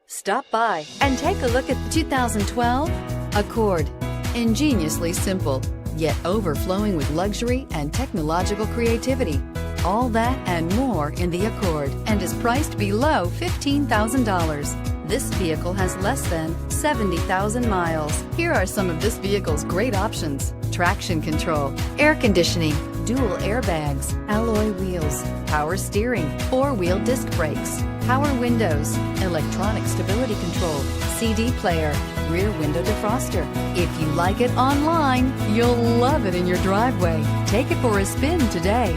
Stop by and take a look at the 2012 Accord. Ingeniously simple, yet overflowing with luxury and technological creativity. All that and more in the Accord, and is priced below $15,000. This vehicle has less than 70,000 miles. Here are some of this vehicle's great options: traction control, air conditioning, dual airbags, alloy wheels, power steering, four-wheel disc brakes, power windows, electronic stability control, CD player, rear window defroster. If you like it online, you'll love it in your driveway. Take it for a spin today.